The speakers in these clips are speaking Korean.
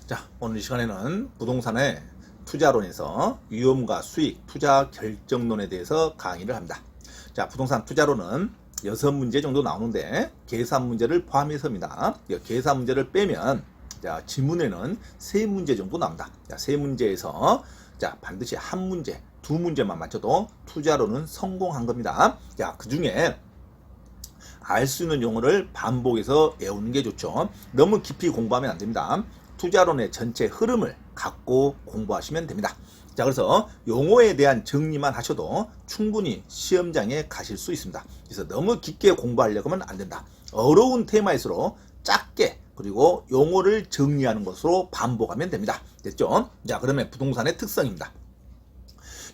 자, 오늘 이 시간에는 부동산의 투자론에서 위험과 수익, 투자 결정론에 대해서 강의를 합니다. 자, 부동산 투자론은 6문제 정도 나오는데 계산 문제를 포함해서입니다. 계산 문제를 빼면 자, 지문에는 3문제 정도 나옵니다. 자, 3문제에서 자, 반드시 한 문제, 2문제만 맞춰도 투자론은 성공한 겁니다. 자, 그 중에 알 수 있는 용어를 반복해서 외우는 게 좋죠. 너무 깊이 공부하면 안 됩니다. 투자론의 전체 흐름을 갖고 공부하시면 됩니다. 자, 그래서 용어에 대한 정리만 하셔도 충분히 시험장에 가실 수 있습니다. 그래서 너무 깊게 공부하려고 하면 안 된다. 어려운 테마일수록 짧게 그리고 용어를 정리하는 것으로 반복하면 됩니다. 됐죠? 자, 그러면 부동산의 특성입니다.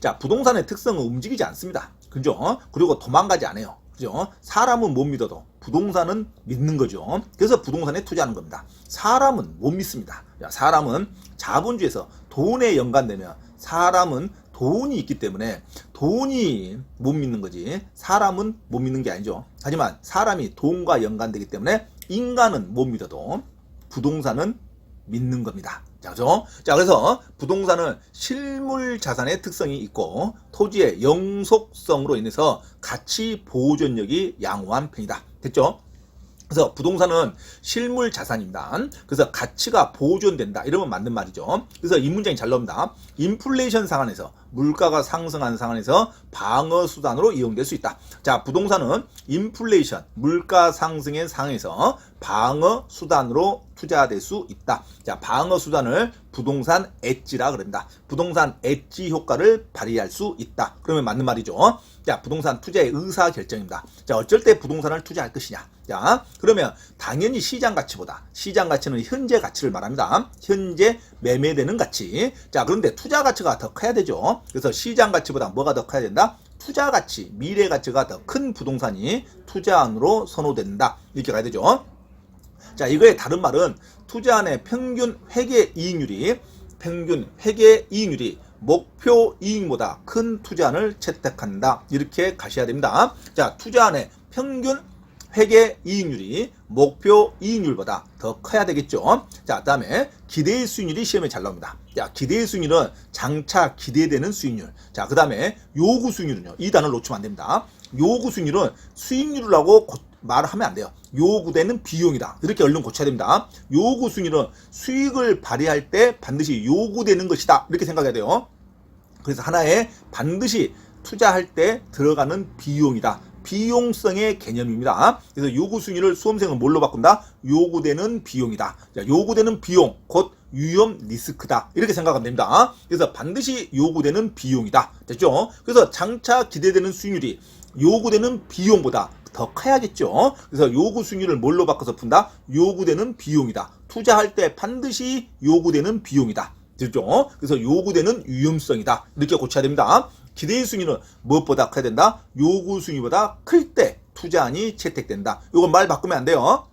자, 부동산의 특성은 움직이지 않습니다. 그죠? 그리고 도망가지 않아요. 그죠? 사람은 못 믿어도 부동산은 믿는 거죠. 그래서 부동산에 투자하는 겁니다. 사람은 못 믿습니다. 사람은 자본주의에서 돈에 연관되면 사람은 돈이 있기 때문에 돈이 못 믿는 거지 사람은 못 믿는 게 아니죠. 하지만 사람이 돈과 연관되기 때문에 인간은 못 믿어도 부동산은 믿는 겁니다. 자, 그죠? 자, 그래서 부동산은 실물 자산의 특성이 있고 토지의 영속성으로 인해서 가치 보존력이 양호한 편이다. 됐죠? 그래서 부동산은 실물 자산입니다. 그래서 가치가 보존된다. 이러면 맞는 말이죠. 그래서 이 문장이 잘 나옵니다. 인플레이션 상황에서 물가가 상승한 상황에서 방어 수단으로 이용될 수 있다. 자, 부동산은 인플레이션, 물가 상승의 상황에서 방어 수단으로 투자될 수 있다. 자, 방어 수단을 부동산 엣지라 그럽니다. 부동산 엣지 효과를 발휘할 수 있다. 그러면 맞는 말이죠. 자, 부동산 투자의 의사 결정입니다. 자, 어쩔 때 부동산을 투자할 것이냐. 자, 그러면 당연히 시장 가치보다, 시장 가치는 현재 가치를 말합니다. 현재 매매되는 가치. 자, 그런데 투자 가치가 더 커야 되죠. 그래서 시장 가치보다 뭐가 더 커야 된다? 투자 가치, 미래 가치가 더 큰 부동산이 투자안으로 선호된다. 이렇게 가야 되죠. 자, 이거의 다른 말은 투자안의 평균 회계 이익률이 목표 이익보다 큰 투자안을 채택한다. 이렇게 가셔야 됩니다. 자, 투자안의 평균 회계 이익률이 목표 이익률보다 더 커야 되겠죠. 자, 그 다음에 기대의 수익률이 시험에 잘 나옵니다. 자, 기대의 수익률은 장차 기대되는 수익률. 자, 그 다음에 요구 수익률은요. 이 단어를 놓치면 안 됩니다. 요구 수익률은 수익률이라고 말하면 안 돼요. 요구되는 비용이다. 이렇게 얼른 고쳐야 됩니다. 요구 수익률은 수익을 발휘할 때 반드시 요구되는 것이다. 이렇게 생각해야 돼요. 그래서 하나의 반드시 투자할 때 들어가는 비용이다. 비용성의 개념입니다. 그래서 요구 수익률을 수험생은 뭘로 바꾼다? 요구되는 비용이다. 자, 요구되는 비용, 곧 위험 리스크다. 이렇게 생각하면 됩니다. 그래서 반드시 요구되는 비용이다. 됐죠? 그래서 장차 기대되는 수익률이 요구되는 비용보다 더 커야겠죠. 그래서 요구 수익률을 뭘로 바꿔서 푼다? 요구되는 비용이다. 투자할 때 반드시 요구되는 비용이다. 됐죠? 그래서 요구되는 위험성이다. 이렇게 고쳐야 됩니다. 기대의 수익률은 무엇보다 커야 된다? 요구 수익률보다 클 때 투자안이 채택된다. 이건 말 바꾸면 안 돼요.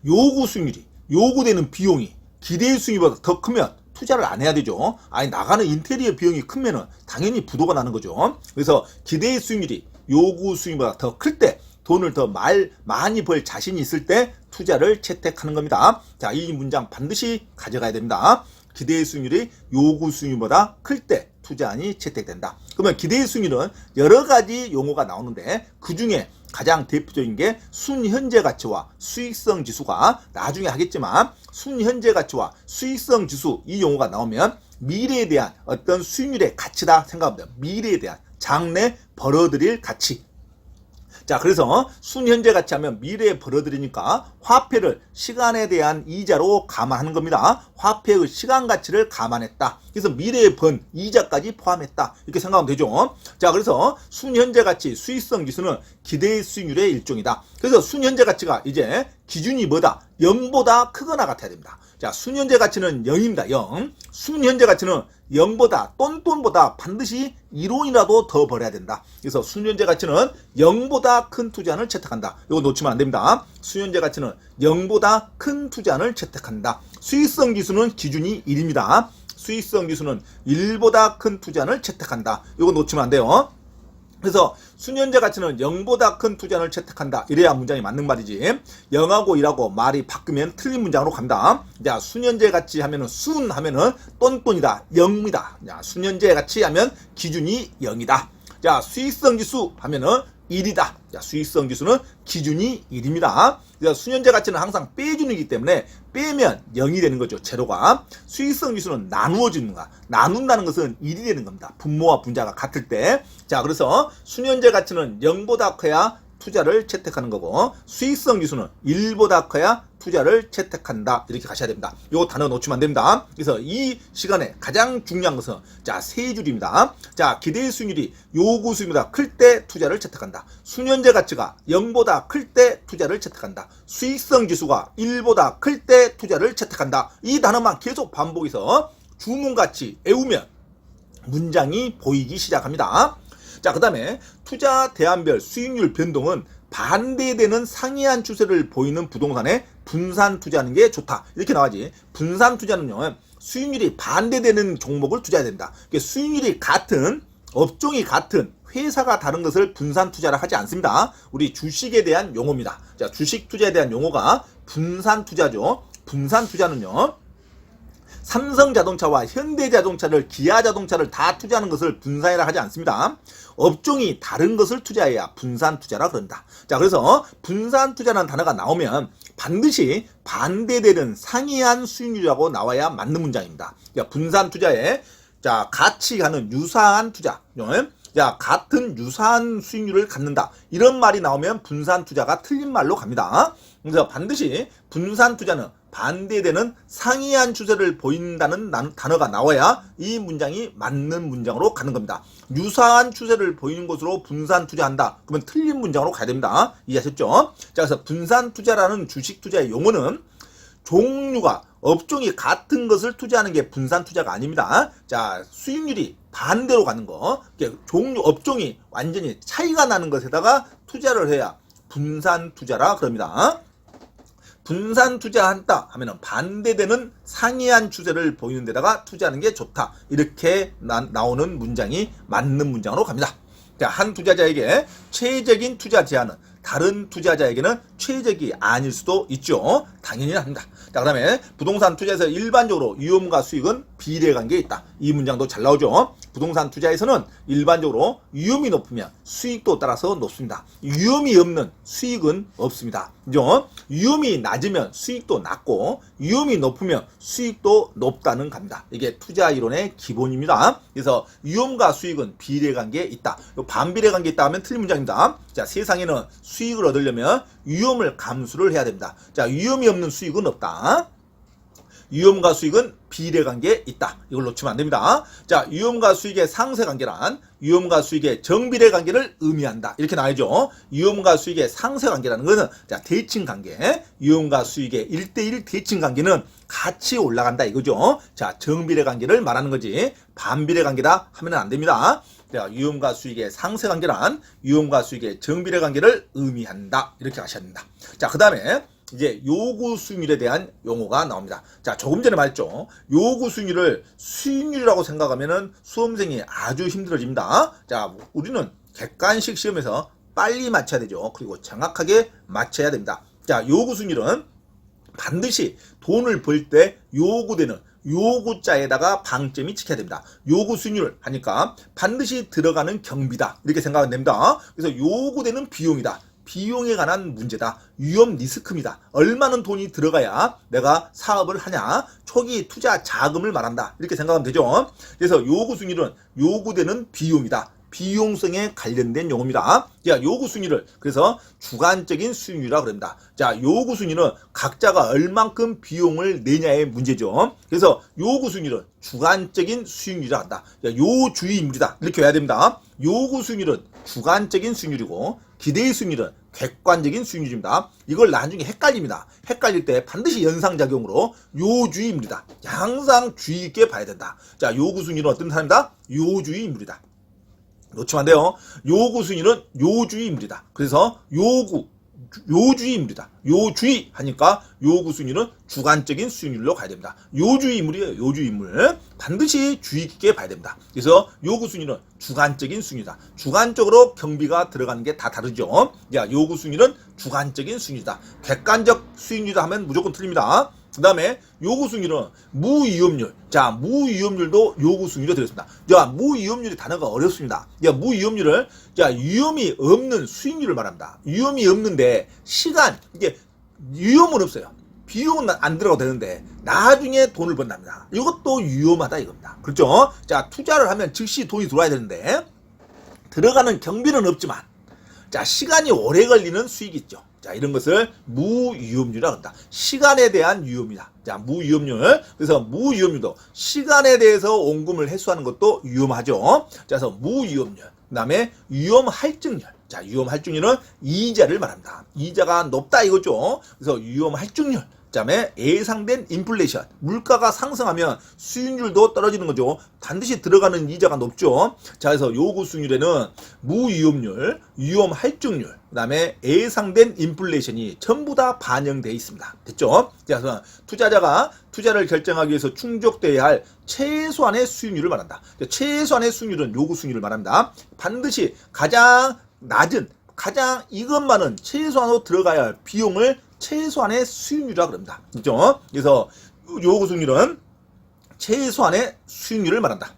요구 수익률이, 요구되는 비용이 기대의 수익률보다 더 크면 투자를 안 해야 되죠. 아니, 나가는 인테리어 비용이 크면은 당연히 부도가 나는 거죠. 그래서 기대의 수익률이 요구 수익률보다 더 클 때 돈을 더 많이 벌 자신이 있을 때 투자를 채택하는 겁니다. 자, 이 문장 반드시 가져가야 됩니다. 기대의 수익률이 요구 수익률보다 클 때 투자안이 채택된다. 그러면 기대의 수익률은 여러 가지 용어가 나오는데 그 중에 가장 대표적인 게 순현재 가치와 수익성 지수가 나중에 하겠지만 순현재 가치와 수익성 지수 이 용어가 나오면 미래에 대한 어떤 수익률의 가치다 생각합니다. 미래에 대한 장래 벌어들일 가치. 자, 그래서 순현재 가치 하면 미래에 벌어들이니까 화폐를 시간에 대한 이자로 감안하는 겁니다. 화폐의 시간 가치를 감안했다. 그래서 미래에 번 이자까지 포함했다. 이렇게 생각하면 되죠. 자, 그래서 순현재 가치, 수익성 지수는 기대의 수익률의 일종이다. 그래서 순현재 가치가 이제 기준이 뭐다? 0보다 크거나 같아야 됩니다. 자, 순현재 가치는 0입니다. 0. 순현재 가치는 0보다 똔똔보다 반드시 1원이라도 더 벌어야 된다. 그래서 순현재 가치는 0보다 큰 투자안을 채택한다. 이거 놓치면 안 됩니다. 순현재 가치는 0보다 큰 투자안을 채택한다. 수익성 지수는 기준이 1입니다. 수익성 지수는 1보다 큰 투자안을 채택한다. 이거 놓치면 안 돼요. 그래서 수년제 가치는 0보다 큰 투자를 채택한다. 이래야 문장이 맞는 말이지. 0하고 1하고 말이 바뀌면 틀린 문장으로 간다. 자, 수년제 가치 하면은 순 하면은 똔똔이다. 0이다. 자, 수년제 가치 하면 기준이 0이다. 자, 수익성 지수 하면은 1이다. 자, 수익성 지수는 기준이 1입니다. 수년제 가치는 항상 빼주는 이기 때문에 빼면 0이 되는 거죠. 제로가. 수익성 지수는 나누어지는 거야. 나눈다는 것은 1이 되는 겁니다. 분모와 분자가 같을 때. 자, 그래서 수년제 가치는 0보다 커야 투자를 채택하는 거고, 수익성 지수는 1보다 커야 투자를 채택한다. 이렇게 가셔야 됩니다. 요 단어 놓치면 안 됩니다. 그래서 이 시간에 가장 중요한 것은 자, 세 줄입니다. 자, 기대 수익률이 요구 수익보다 클 때 투자를 채택한다. 수년제 가치가 0보다 클 때 투자를 채택한다. 수익성 지수가 1보다 클 때 투자를 채택한다. 이 단어만 계속 반복해서 주문같이 외우면 문장이 보이기 시작합니다. 자, 그 다음에 투자 대안별 수익률 변동은 반대되는 상이한 추세를 보이는 부동산에 분산 투자하는 게 좋다. 이렇게 나와야지. 분산 투자는요, 수익률이 반대되는 종목을 투자해야 된다. 수익률이 같은, 업종이 같은, 회사가 다른 것을 분산 투자를 하지 않습니다. 우리 주식에 대한 용어입니다. 자, 주식 투자에 대한 용어가 분산 투자죠. 분산 투자는요, 삼성자동차와 현대자동차를, 기아자동차를 다 투자하는 것을 분산이라 하지 않습니다. 업종이 다른 것을 투자해야 분산 투자라 그런다. 자, 그래서 분산 투자라는 단어가 나오면 반드시 반대되는 상이한 수익률이라고 나와야 맞는 문장입니다. 자, 분산 투자에 자, 같이 가는 유사한 투자. 자, 같은 유사한 수익률을 갖는다. 이런 말이 나오면 분산 투자가 틀린 말로 갑니다. 그래서 반드시 분산 투자는 반대되는 상이한 추세를 보인다는 단어가 나와야 이 문장이 맞는 문장으로 가는 겁니다. 유사한 추세를 보이는 것으로 분산 투자한다. 그러면 틀린 문장으로 가야 됩니다. 이해하셨죠? 자, 그래서 분산 투자라는 주식 투자의 용어는 종류가, 업종이 같은 것을 투자하는 게 분산 투자가 아닙니다. 자, 수익률이 반대로 가는 거, 종류, 업종이 완전히 차이가 나는 것에다가 투자를 해야 분산 투자라 그럽니다. 분산 투자한다 하면은 반대되는 상이한 추세를 보이는 데다가 투자하는 게 좋다. 이렇게 나오는 문장이 맞는 문장으로 갑니다. 자, 한 투자자에게 최적인 투자 제안은 다른 투자자에게는 최적이 아닐 수도 있죠. 당연히 합니다. 자, 그 다음에 부동산 투자에서 일반적으로 위험과 수익은 비례관계에 있다. 이 문장도 잘 나오죠. 부동산 투자에서는 일반적으로 위험이 높으면 수익도 따라서 높습니다. 위험이 없는 수익은 없습니다. 그죠? 위험이 낮으면 수익도 낮고 위험이 높으면 수익도 높다는 겁니다. 이게 투자 이론의 기본입니다. 그래서 위험과 수익은 비례관계에 있다. 반비례관계에 있다 하면 틀린 문장입니다. 자, 세상에는 수익을 얻으려면 위험을 감수를 해야 됩니다. 자, 위험이 없는 수익은 없다. 위험과 수익은 비례관계에 있다. 이걸 놓치면 안 됩니다. 자, 위험과 수익의 상쇄관계란 위험과 수익의 정비례관계를 의미한다. 이렇게 나와야죠. 위험과 수익의 상쇄관계라는 것은 자, 대칭관계, 위험과 수익의 1대1 대칭관계는 같이 올라간다 이거죠. 자, 정비례관계를 말하는 거지 반비례관계다 하면 안 됩니다. 자, 위험과 수익의 상쇄관계란 위험과 수익의 정비례관계를 의미한다. 이렇게 하셔야 됩니다. 자, 그 다음에 이제 요구 수익률에 대한 용어가 나옵니다. 자, 조금 전에 말했죠. 요구 수익률을 수익률이라고 생각하면은 수험생이 아주 힘들어집니다. 자, 우리는 객관식 시험에서 빨리 맞춰야 되죠. 그리고 정확하게 맞춰야 됩니다. 자, 요구 수익률은 반드시 돈을 벌 때 요구되는 요구자에다가 방점이 찍혀야 됩니다. 요구 수익률 하니까 반드시 들어가는 경비다. 이렇게 생각하면 됩니다. 그래서 요구되는 비용이다. 비용에 관한 문제다. 위험 리스크입니다. 얼마나 돈이 들어가야 내가 사업을 하냐. 초기 투자 자금을 말한다. 이렇게 생각하면 되죠. 그래서 요구 수익률은 요구되는 비용이다. 비용성에 관련된 용어입니다. 자, 요구 수익률을 그래서 주관적인 수익률이라고 그럽니다. 자, 요구 수익률은 각자가 얼만큼 비용을 내냐의 문제죠. 그래서 요구 수익률은 주관적인 수익률이라 한다. 자, 요주의인물이다. 이렇게 해야 됩니다. 요구 수익률은 주관적인 수익률이고 기대 수익률은 객관적인 수익률입니다. 이걸 나중에 헷갈립니다. 헷갈릴 때 반드시 연상작용으로 요주의인물이다. 항상 주의 있게 봐야 된다. 자, 요구 수익률은 어떤 사람이다? 요주의인물이다. 놓치면 안 돼요. 요구 수익률은 요주의 인물이다. 그래서 요구, 요주의인물이다. 요주의 하니까 요구 수익률은 주관적인 수익률로 가야 됩니다. 요주의인물이에요. 요주의인물. 반드시 주의 깊게 봐야 됩니다. 그래서 요구 수익률은 주관적인 수익률이다. 주관적으로 경비가 들어가는 게 다 다르죠. 야, 요구 수익률은 주관적인 수익률이다. 객관적 수익률이다 하면 무조건 틀립니다. 그 다음에 요구 수익률은 무위험률. 자, 무위험률도 요구 수익률에 들어있습니다. 자, 무위험률이 단어가 어렵습니다. 야, 무위험률을, 자, 위험이 없는 수익률을 말합니다. 위험이 없는데, 시간, 이게, 위험은 없어요. 비용은 안 들어가도 되는데, 나중에 돈을 번답니다. 이것도 위험하다 이겁니다. 그렇죠? 자, 투자를 하면 즉시 돈이 들어와야 되는데, 들어가는 경비는 없지만, 자, 시간이 오래 걸리는 수익이 있죠. 자, 이런 것을 무위험률이라고 한다. 시간에 대한 위험이다. 자, 무위험률. 그래서 무위험률도 시간에 대해서 원금을 회수하는 것도 위험하죠. 자, 그래서 무위험률. 그 다음에 위험할증률. 자, 위험할증률은 이자를 말합니다. 이자가 높다 이거죠. 그래서 위험할증률. 그 다음에 예상된 인플레이션. 물가가 상승하면 수익률도 떨어지는 거죠. 반드시 들어가는 이자가 높죠. 자, 그래서 요구 수익률에는 무위험률, 위험할증률, 그 다음에 예상된 인플레이션이 전부 다 반영되어 있습니다. 됐죠? 자, 그래서 투자자가 투자를 결정하기 위해서 충족되어야 할 최소한의 수익률을 말한다. 최소한의 수익률은 요구 수익률을 말합니다. 반드시 가장 낮은, 가장 이것만은 최소한으로 들어가야 할 비용을 최소한의 수익률이라고 그럽니다. 그죠? 그래서 요구 수익률은 최소한의 수익률을 말한다.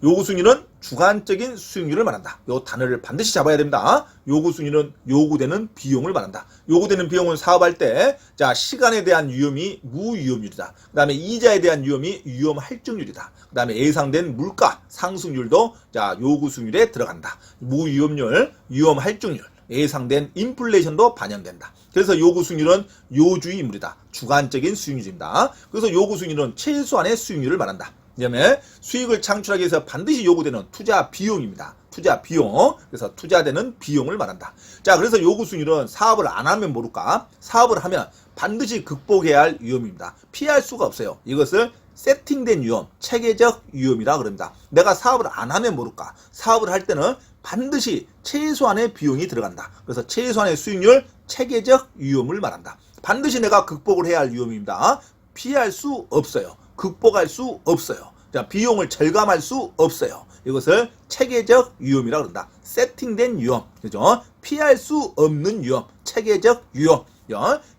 요구 수익률은 주관적인 수익률을 말한다. 요 단어를 반드시 잡아야 됩니다. 요구 수익률은 요구되는 비용을 말한다. 요구되는 비용은 사업할 때, 자, 시간에 대한 위험이 무위험률이다. 그 다음에 이자에 대한 위험이 위험할증률이다. 그 다음에 예상된 물가 상승률도, 자, 요구 수익률에 들어간다. 무위험률, 위험할증률, 예상된 인플레이션도 반영된다. 그래서 요구 수익률은 요주의인물이다. 주관적인 수익률입니다. 그래서 요구 수익률은 최소한의 수익률을 말한다. 그다음에 수익을 창출하기 위해서 반드시 요구되는 투자 비용입니다. 투자 비용. 그래서 투자되는 비용을 말한다. 자, 그래서 요구 수익률은 사업을 안 하면 모를까? 사업을 하면 반드시 극복해야 할 위험입니다. 피할 수가 없어요. 이것을 세팅된 위험, 체계적 위험이라 그럽니다. 내가 사업을 안 하면 모를까? 사업을 할 때는 반드시 최소한의 비용이 들어간다. 그래서 최소한의 수익률, 체계적 위험을 말한다. 반드시 내가 극복을 해야 할 위험입니다. 피할 수 없어요. 극복할 수 없어요. 자, 비용을 절감할 수 없어요. 이것을 체계적 위험이라고 그런다. 세팅된 위험. 그죠? 피할 수 없는 위험. 체계적 위험.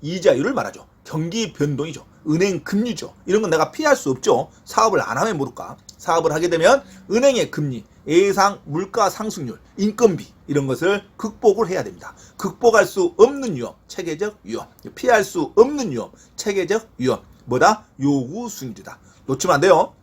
이자율을 말하죠. 경기 변동이죠. 은행 금리죠. 이런 건 내가 피할 수 없죠. 사업을 안 하면 모를까? 사업을 하게 되면 은행의 금리, 예상 물가 상승률, 인건비 이런 것을 극복을 해야 됩니다. 극복할 수 없는 위험, 체계적 위험. 피할 수 없는 위험, 체계적 위험. 뭐다? 요구 수익률이다. 놓치면 안 돼요.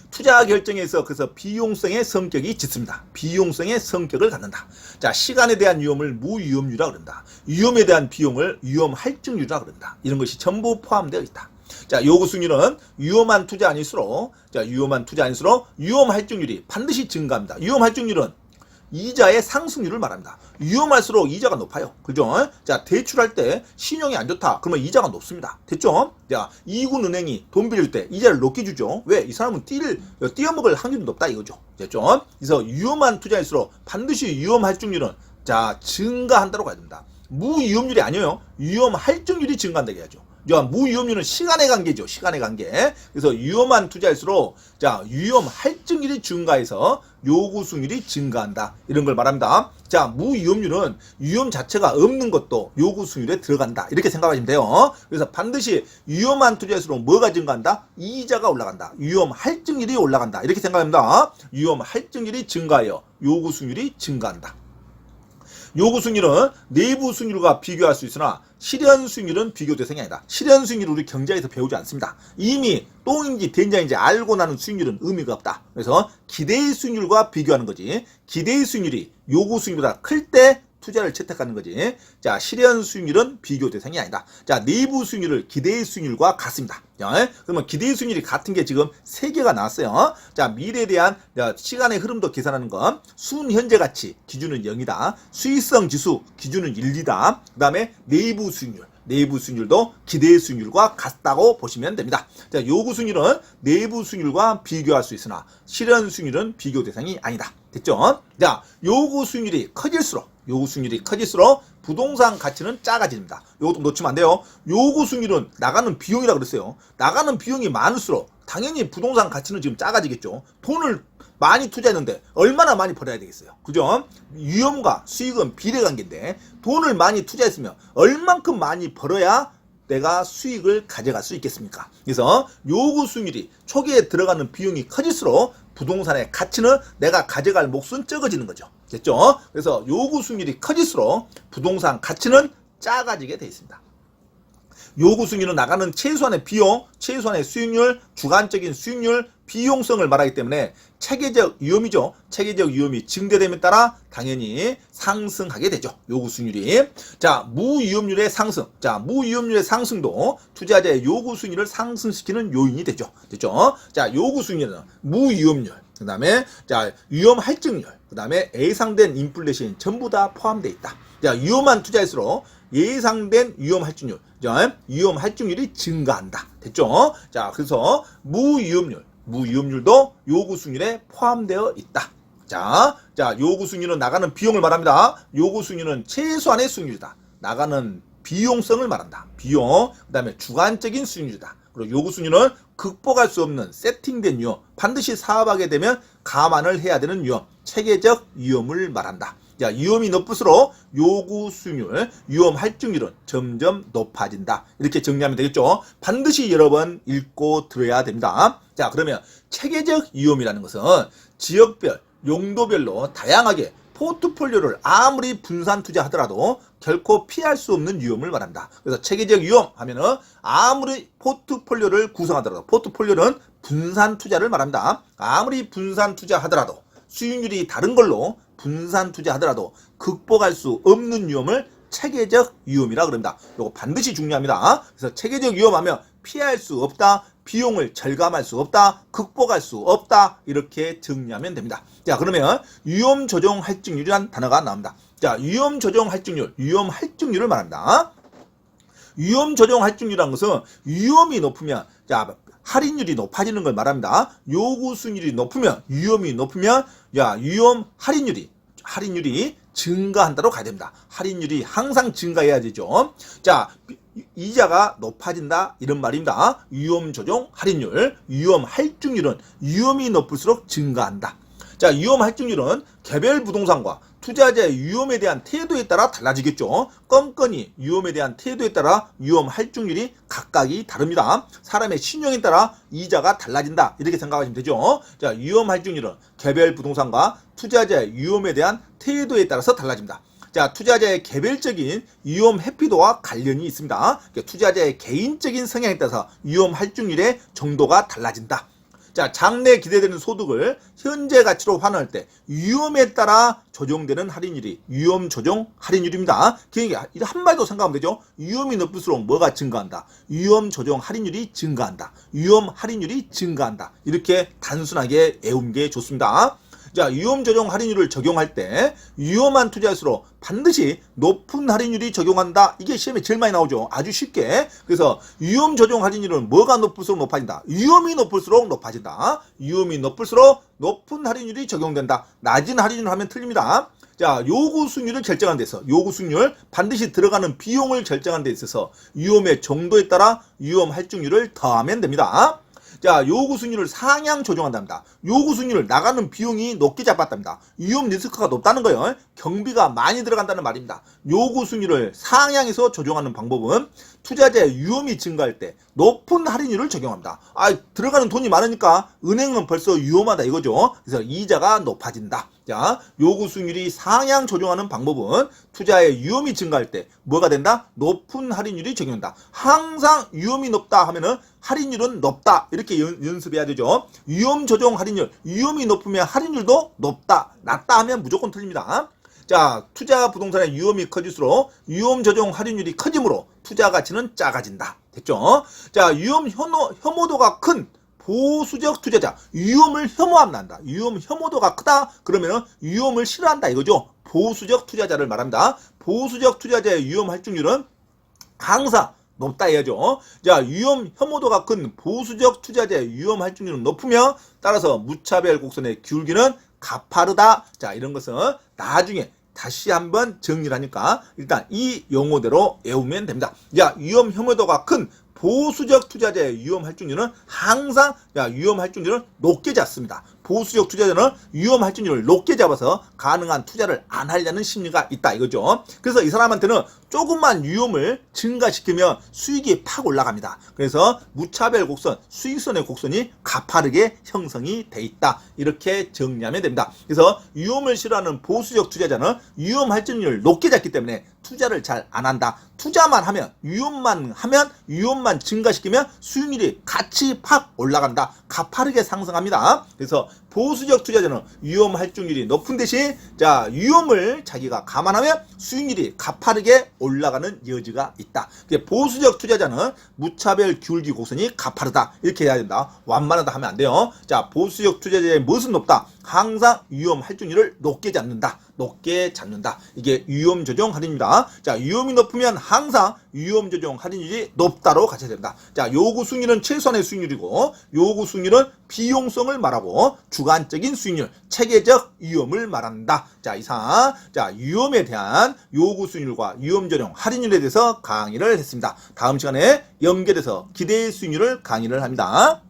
투자 결정에서 그래서 비용성의 성격이 짙습니다. 비용성의 성격을 갖는다. 자, 시간에 대한 위험을 무위험률이라고 그런다. 위험에 대한 비용을 위험할증률이라고 그런다. 이런 것이 전부 포함되어 있다. 자, 요구 수익률은 위험한 투자 아닐수록, 자, 위험한 투자 아닐수록 위험할증률이 반드시 증가합니다. 위험할증률은 이자의 상승률을 말합니다. 위험할수록 이자가 높아요. 그죠? 자, 대출할 때 신용이 안 좋다. 그러면 이자가 높습니다. 됐죠? 자, 이군은행이 돈 빌릴 때 이자를 높게 주죠. 왜? 이 사람은 띄어먹을 확률이 높다 이거죠. 됐죠? 그래서 위험한 투자일수록 반드시 위험할증률은, 자, 증가한다고 가야 됩니다. 무위험률이 아니에요. 위험할증률이 증가한다고 해야죠. 무위험률은 시간의 관계죠. 시간의 관계. 그래서 위험한 투자일수록, 자, 위험할증률이 증가해서 요구 수익률이 증가한다. 이런 걸 말합니다. 자, 무위험률은 위험 자체가 없는 것도 요구 수익률에 들어간다. 이렇게 생각하시면 돼요. 그래서 반드시 위험한 투자일수록 뭐가 증가한다? 이자가 올라간다. 위험할증률이 올라간다. 이렇게 생각합니다. 위험할증률이 증가하여 요구 수익률이 증가한다. 요구 수익률은 내부 수익률과 비교할 수 있으나 실현 수익률은 비교 대상이 아니다. 실현 수익률을 우리 경제에서 배우지 않습니다. 이미 똥인지 된장인지 알고 나는 수익률은 의미가 없다. 그래서 기대의 수익률과 비교하는 거지. 기대의 수익률이 요구 수익률보다 클 때 투자를 채택하는 거지. 자, 실현 수익률은 비교 대상이 아니다. 자, 내부 수익률을 기대의 수익률과 같습니다. 그러면 기대의 수익률이 같은 게 지금 3개가 나왔어요. 자, 미래에 대한 시간의 흐름도 계산하는 건 순현재 가치 기준은 0이다. 수익성 지수 기준은 1이다. 그 다음에 내부 수익률. 내부 수익률도 기대의 수익률과 같다고 보시면 됩니다. 자, 요구 수익률은 내부 수익률과 비교할 수 있으나 실현 수익률은 비교 대상이 아니다. 됐죠? 자, 요구 수익률이 커질수록, 요구 수익률이 커질수록 부동산 가치는 작아집니다. 요것도 놓치면 안 돼요. 요구 수익률은 나가는 비용이라 그랬어요. 나가는 비용이 많을수록 당연히 부동산 가치는 지금 작아지겠죠. 돈을 많이 투자했는데 얼마나 많이 벌어야 되겠어요. 그죠? 위험과 수익은 비례관계인데 돈을 많이 투자했으면 얼만큼 많이 벌어야 내가 수익을 가져갈 수 있겠습니까? 그래서 요구 수익률이 초기에 들어가는 비용이 커질수록 부동산의 가치는 내가 가져갈 몫은 적어지는 거죠. 됐죠? 그래서 요구 수익률이 커질수록 부동산 가치는 작아지게 되어 있습니다. 요구 수익률은 나가는 최소한의 비용, 최소한의 수익률, 주관적인 수익률, 비용성을 말하기 때문에 체계적 위험이죠. 체계적 위험이 증대됨에 따라 당연히 상승하게 되죠. 요구 수익률이. 자, 무위험률의 상승. 자, 무위험률의 상승도 투자자의 요구 수익률을 상승시키는 요인이 되죠. 됐죠? 자, 요구 수익률은 무위험률, 그 다음에 자, 위험 할증률, 그 다음에 예상된 인플레이션이 전부 다 포함되어 있다. 자, 위험한 투자일수록 예상된 위험 할증률, 위험 할증률이 증가한다. 됐죠? 자, 그래서 무위험률도 요구 수익률에 포함되어 있다. 자, 요구 수익률은 나가는 비용을 말합니다. 요구 수익률은 최소한의 수익률이다. 나가는 비용성을 말한다. 비용, 그 다음에 주관적인 수익률이다. 그리고 요구 수익률은 극복할 수 없는 세팅된 위험, 반드시 사업하게 되면 감안을 해야 되는 위험, 체계적 위험을 말한다. 자, 위험이 높을수록 요구 수익률, 위험 할증률은 점점 높아진다. 이렇게 정리하면 되겠죠. 반드시 여러 번 읽고 들어야 됩니다. 자, 그러면 체계적 위험이라는 것은 지역별, 용도별로 다양하게 포트폴리오를 아무리 분산 투자하더라도 결코 피할 수 없는 위험을 말한다. 그래서 체계적 위험 하면은 아무리 포트폴리오를 구성하더라도, 포트폴리오는 분산 투자를 말합니다. 아무리 분산 투자하더라도 수익률이 다른 걸로 분산 투자하더라도 극복할 수 없는 위험을 체계적 위험이라 그럽니다. 이거 반드시 중요합니다. 그래서 체계적 위험하면 피할 수 없다, 비용을 절감할 수 없다, 극복할 수 없다, 이렇게 정리하면 됩니다. 자, 그러면 위험 조정 할증률이라는 단어가 나옵니다. 자, 위험 조정 할증률, 위험 할증률을 말합니다. 위험 조정 할증률이라는 것은 위험이 높으면, 자, 할인율이 높아지는 걸 말합니다. 요구 수익률이 높으면, 위험이 높으면, 위험 할인율이 증가한다로 가야 됩니다. 할인율이 항상 증가해야 되죠. 자, 이자가 높아진다, 이런 말입니다. 위험 조정 할인율, 위험 할증률은 위험이 높을수록 증가한다. 자, 위험 할증률은 개별 부동산과 투자자의 위험에 대한 태도에 따라 달라지겠죠. 껌껌이 위험에 대한 태도에 따라 위험 할증률이 각각이 다릅니다. 사람의 신용에 따라 이자가 달라진다, 이렇게 생각하시면 되죠. 자, 위험 할증률은 개별 부동산과 투자자의 위험에 대한 태도에 따라서 달라집니다. 자, 투자자의 개별적인 위험 회피도와 관련이 있습니다. 투자자의 개인적인 성향에 따라서 위험 할증률의 정도가 달라진다. 자, 장래 기대되는 소득을 현재 가치로 환원할 때 위험에 따라 조정되는 할인율이 위험 조정 할인율입니다. 그러니까 한마디로 생각하면 되죠. 위험이 높을수록 뭐가 증가한다? 위험 조정 할인율이 증가한다. 위험 할인율이 증가한다. 이렇게 단순하게 외우는 게 좋습니다. 자, 위험 조정 할인율을 적용할 때 위험한 투자일수록 반드시 높은 할인율이 적용한다. 이게 시험에 제일 많이 나오죠. 아주 쉽게. 그래서 위험 조정 할인율은 뭐가 높을수록 높아진다. 위험이 높을수록 높아진다. 위험이 높을수록 높은 할인율이 적용된다. 낮은 할인율 하면 틀립니다. 자, 요구 수익률을 결정하는 데 있어서 요구 수익률, 반드시 들어가는 비용을 결정하는 데 있어서 위험의 정도에 따라 위험 할증률을 더하면 됩니다. 자, 요구 수익률을 상향 조정한답니다. 요구 수익률을 나가는 비용이 높게 잡았답니다. 위험 리스크가 높다는 거예요. 경비가 많이 들어간다는 말입니다. 요구 수익률을 상향해서 조정하는 방법은 투자자의 위험이 증가할 때 높은 할인율을 적용합니다. 들어가는 돈이 많으니까 은행은 벌써 위험하다 이거죠. 그래서 이자가 높아진다. 자, 요구 수익률이 상향 조정하는 방법은 투자의 위험이 증가할 때 뭐가 된다? 높은 할인율이 적용된다. 항상 위험이 높다 하면은 할인율은 높다, 이렇게 연습해야 되죠. 위험 조정 할인율, 위험이 높으면 할인율도 높다, 낮다 하면 무조건 틀립니다. 자, 투자 부동산의 위험이 커질수록 위험 조정 할인율이 커지므로 투자 가치는 작아진다. 됐죠? 자, 위험 혐오도가 큰 보수적 투자자, 위험을 혐오한다. 위험 혐오도가 크다 그러면 위험을 싫어한다 이거죠. 보수적 투자자를 말합니다. 보수적 투자자의 위험 할증률은 항상 높다 해야죠. 자, 위험 혐오도가 큰 보수적 투자자의 위험 할증률은 높으며 따라서 무차별 곡선의 기울기는 가파르다. 자, 이런 것은 나중에 다시 한번 정리를 하니까 일단 이 용어대로 외우면 됩니다. 자, 위험 혐오도가 큰 보수적 투자자의 위험 할증률은 항상 위험 할증률을 높게 잡습니다. 보수적 투자자는 위험 할증률을 높게 잡아서 가능한 투자를 안 하려는 심리가 있다 이거죠. 그래서 이 사람한테는 조금만 위험을 증가시키면 수익이 팍 올라갑니다. 그래서 무차별 곡선, 수익선의 곡선이 가파르게 형성이 돼 있다. 이렇게 정리하면 됩니다. 그래서 위험을 싫어하는 보수적 투자자는 위험 할증률을 높게 잡기 때문에 투자를 잘 안 한다. 투자만 하면 위험만 증가시키면 수익률이 같이 팍 올라간다. 가파르게 상승합니다. 그래서 보수적 투자자는 위험 할증률이 높은 대신 위험을 자기가 감안하면 수익률이 가파르게 올라가는 여지가 있다. 보수적 투자자는 무차별 기울기 곡선이 가파르다. 이렇게 해야 된다. 완만하다 하면 안 돼요. 자, 보수적 투자자의 무엇은 높다? 항상 위험 할증률을 높게 잡는다. 이게 위험 조정 할인입니다. 자, 위험이 높으면 항상 위험 조정 할인율이 높다로 가셔야 됩니다. 자, 요구 수익률은 최소한의 수익률이고 요구 수익률은 비용성을 말하고 주관적인 수익률, 체계적 위험을 말한다. 자, 이상 위험에 대한 요구 수익률과 위험 조정 할인율에 대해서 강의를 했습니다. 다음 시간에 연결해서 기대 수익률을 강의를 합니다.